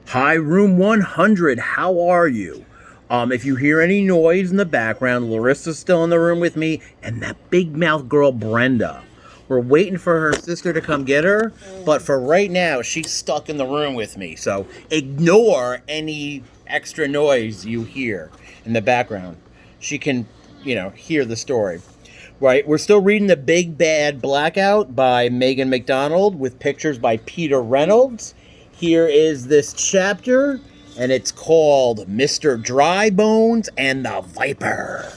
Hi, room 100. How are you? If you hear any noise in the background, Larissa's still in the room with me, and that big mouth girl, Brenda. We're waiting for her sister to come get her, but for right now, she's stuck in the room with me. So ignore any extra noise you hear in the background. She can, hear the story. Right, we're still reading The Big Bad Blackout by Megan McDonald with pictures by Peter Reynolds. Here is this chapter, and it's called Mr. Drybones and the Viper.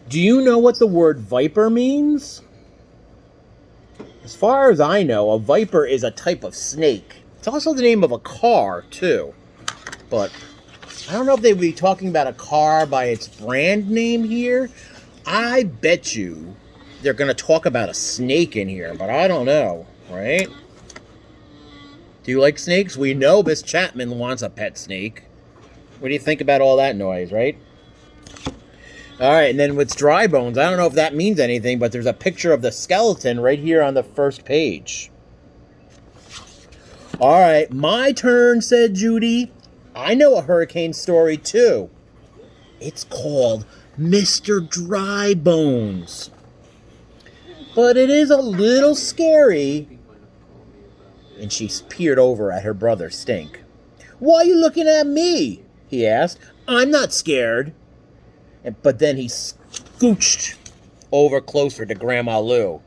Do you know what the word viper means? As far as I know, a viper is a type of snake. It's also the name of a car, too. But I don't know if they would be talking about a car by its brand name here. I bet you they're going to talk about a snake in here, but I don't know, right? Do you like snakes? We know Miss Chapman wants a pet snake. What do you think about all that noise, right? All right, and then with Drybones, I don't know if that means anything, but there's a picture of the skeleton right here on the first page. All right, my turn, said Judy. I know a hurricane story, too. It's called Mr. Drybones. But it is a little scary. And she peered over at her brother, Stink. Why are you looking at me? He asked. I'm not scared. But then he scooched over closer to Grandma Lou.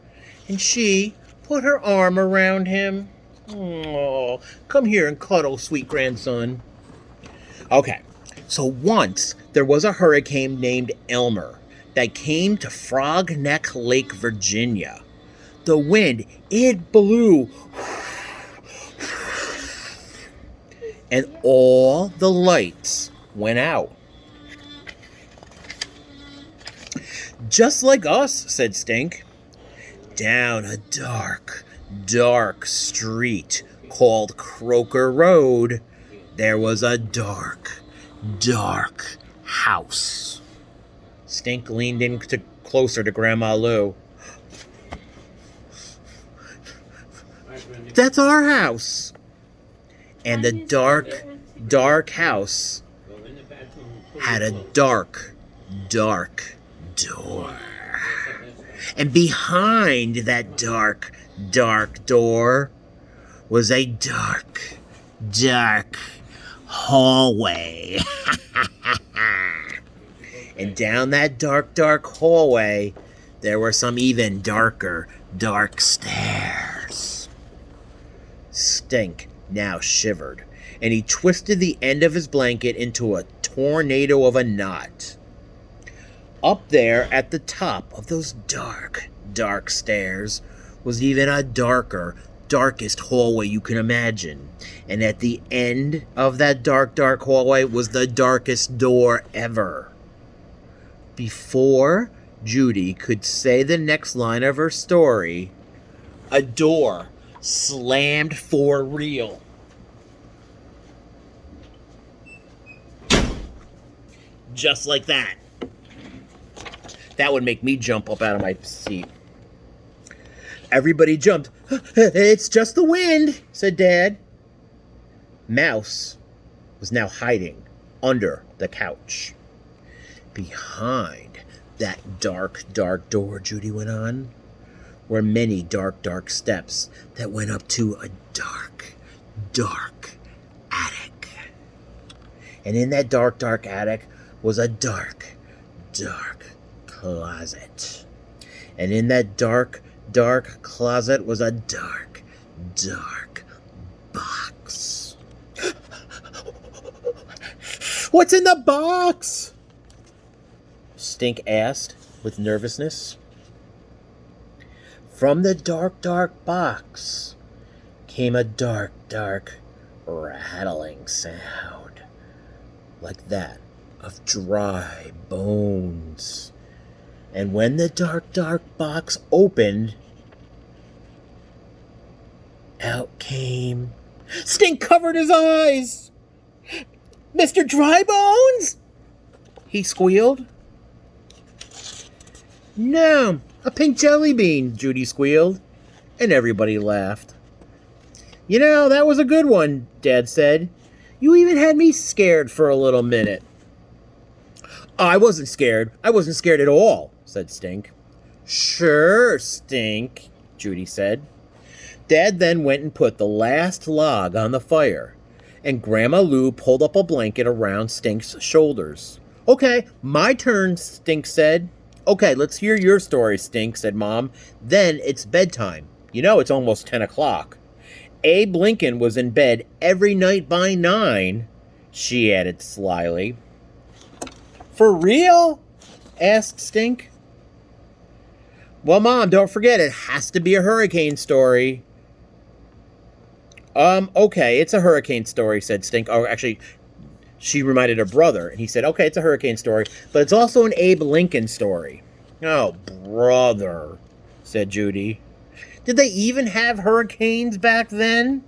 And she put her arm around him. Oh, come here and cuddle, sweet grandson. Okay. So once, there was a hurricane named Elmer that came to Frog Neck Lake, Virginia. The wind, it blew, and all the lights went out. Just like us, said Stink. Down a dark, dark street called Croker Road, there was a dark house. Stink leaned in closer to Grandma Lou. That's our house. And the dark house had a dark door. And behind that dark door was a dark hallway. And down that dark hallway, there were some even dark stairs. Stink now shivered, and he twisted the end of his blanket into a tornado of a knot. Up there at the top of those dark stairs was even a darkest hallway you can imagine. And at the end of that dark hallway was the darkest door ever. Before Judy could say the next line of her story, a door slammed for real. Just like that. That would make me jump up out of my seat. Everybody jumped. It's just the wind, said Dad. Mouse was now hiding under the couch. Behind that dark door, Judy went on, were many dark steps that went up to a dark attic. And in that dark attic was a dark closet. And in that dark closet was a dark box. What's in the box? Stink asked with nervousness. From the dark box came a dark rattling sound, like that of dry bones. And when the dark box opened, out came... Stink covered his eyes! Mr. Drybones? He squealed. No, a pink jelly bean, Judy squealed, and everybody laughed. You know, that was a good one, Dad said. You even had me scared for a little minute. I wasn't scared. I wasn't scared at all, said Stink. Sure, Stink, Judy said. Dad then went and put the last log on the fire, and Grandma Lou pulled up a blanket around Stink's shoulders. Okay, my turn, Stink said. Okay, let's hear your story, Stink, said Mom. Then it's bedtime. You know it's almost 10 o'clock. Abe Lincoln was in bed every night by 9, she added slyly. For real? Asked Stink. Well, Mom, don't forget, it has to be a hurricane story. Okay, it's a hurricane story, said Stink. Oh, actually, she reminded her brother, and he said, okay, it's a hurricane story, but it's also an Abe Lincoln story. Oh, brother, said Judy. Did they even have hurricanes back then?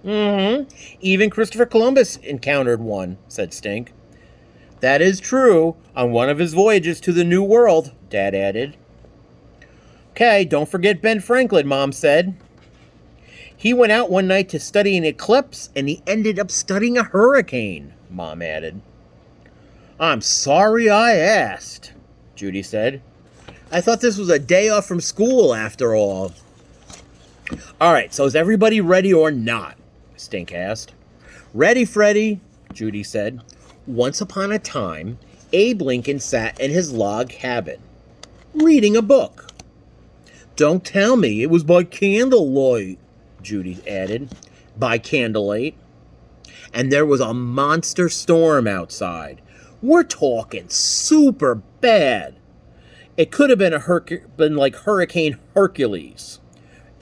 Mm-hmm. Even Christopher Columbus encountered one, said Stink. That is true, on one of his voyages to the New World, Dad added. Okay, don't forget Ben Franklin, Mom said. He went out one night to study an eclipse, and he ended up studying a hurricane, Mom added. I'm sorry I asked, Judy said. I thought this was a day off from school, after all. All right, so is everybody ready or not? Stink asked. Ready, Freddy, Judy said. Once upon a time, Abe Lincoln sat in his log cabin, reading a book. Don't tell me it was by candlelight, Judy added. By candlelight. And there was a monster storm outside. We're talking super bad. It could have been like Hurricane Hercules.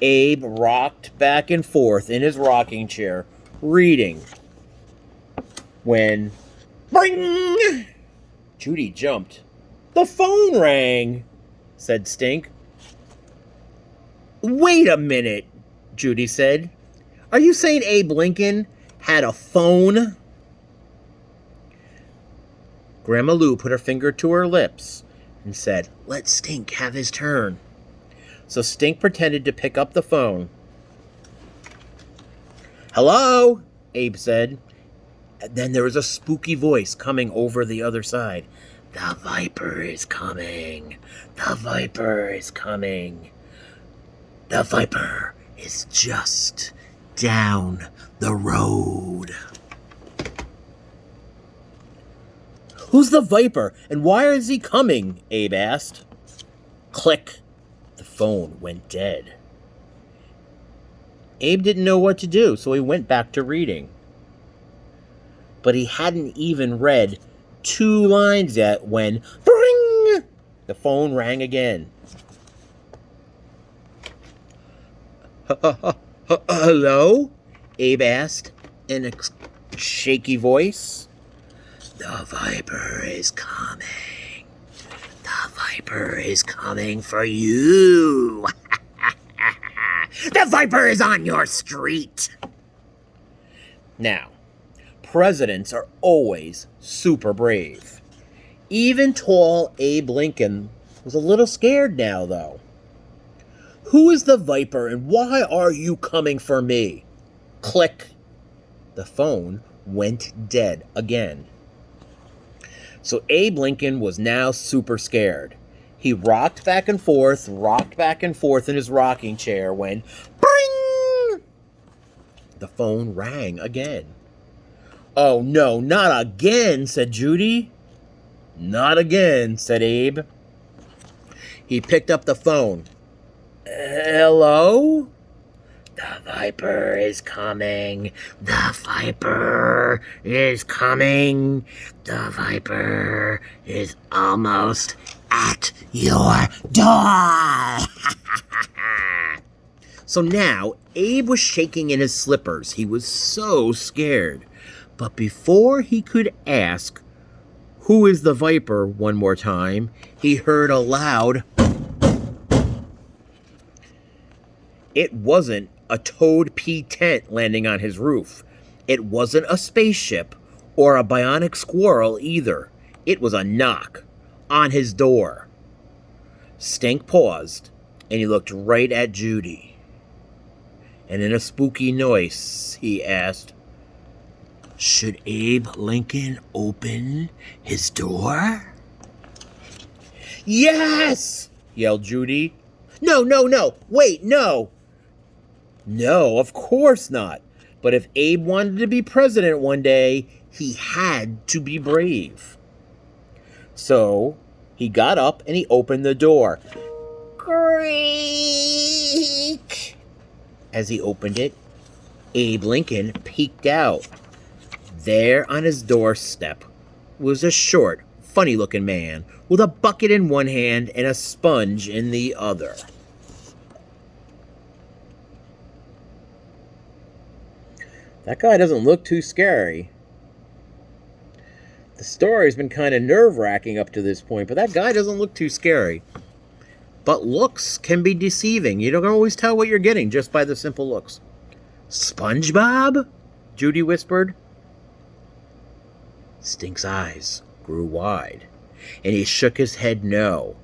Abe rocked back and forth in his rocking chair, reading. When, ring! Judy jumped. The phone rang, said Stink. Wait a minute, Judy said. Are you saying Abe Lincoln had a phone? Grandma Lou put her finger to her lips and said, let Stink have his turn. So Stink pretended to pick up the phone. Hello, Abe said. And then there was a spooky voice coming over the other side. The Viper is coming. The Viper is coming. The Viper is just down the road. Who's the Viper, and why is he coming? Abe asked. Click. The phone went dead. Abe didn't know what to do, so he went back to reading. But he hadn't even read 2 lines yet when, bring! The phone rang again. Hello? Abe asked in a shaky voice. The Viper is coming. The Viper is coming for you. The Viper is on your street. Now, presidents are always super brave. Even tall Abe Lincoln was a little scared now, though. Who is the Viper, and why are you coming for me? Click. The phone went dead again. So Abe Lincoln was now super scared. He rocked back and forth in his rocking chair when, bring! The phone rang again. Oh no, not again, said Judy. Not again, said Abe. He picked up the phone. Hello? The Viper is coming. The Viper is coming. The Viper is almost at your door. So now, Abe was shaking in his slippers. He was so scared. But before he could ask, who is the Viper, one more time, he heard a loud, it wasn't a Toad P tent landing on his roof. It wasn't a spaceship or a bionic squirrel either. It was a knock on his door. Stink paused, and he looked right at Judy. and in a spooky voice, he asked, "Should Abe Lincoln open his door?" "Yes!" yelled Judy. "No, no, no, wait, no." "No, of course not. But if Abe wanted to be president one day, he had to be brave." So he got up and he opened the door. Creak! As he opened it, Abe Lincoln peeked out. There on his doorstep was a short, funny-looking man with a bucket in one hand and a sponge in the other. That guy doesn't look too scary. The story's been kind of nerve-wracking up to this point, but that guy doesn't look too scary. But looks can be deceiving. You don't always tell what you're getting just by the simple looks. "SpongeBob?" Judy whispered. Stink's eyes grew wide, and he shook his head no.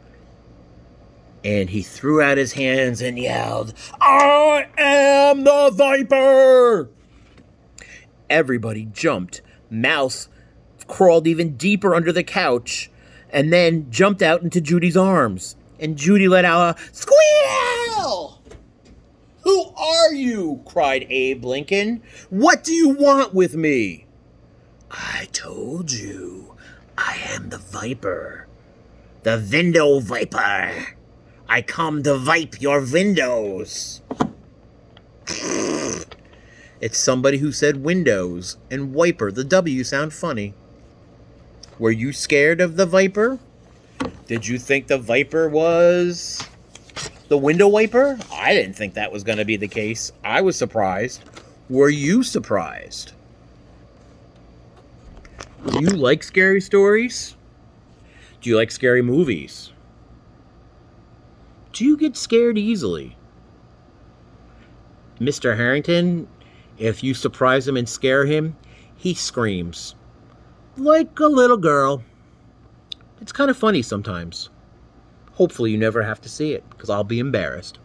And he threw out his hands and yelled, "I am the Viper!" Everybody jumped. Mouse crawled even deeper under the couch and then jumped out into Judy's arms. And Judy let out a squeal. "Who are you?" cried Abe Lincoln. "What do you want with me?" "I told you, I am the Viper. The window Viper. I come to wipe your windows." It's somebody who said windows and wiper. The W sound funny. Were you scared of the Viper? Did you think the Viper was the window wiper? I didn't think that was going to be the case. I was surprised. Were you surprised? Do you like scary stories? Do you like scary movies? Do you get scared easily? Mr. Harrington, if you surprise him and scare him, he screams like a little girl. It's kind of funny sometimes. Hopefully you never have to see it, because I'll be embarrassed.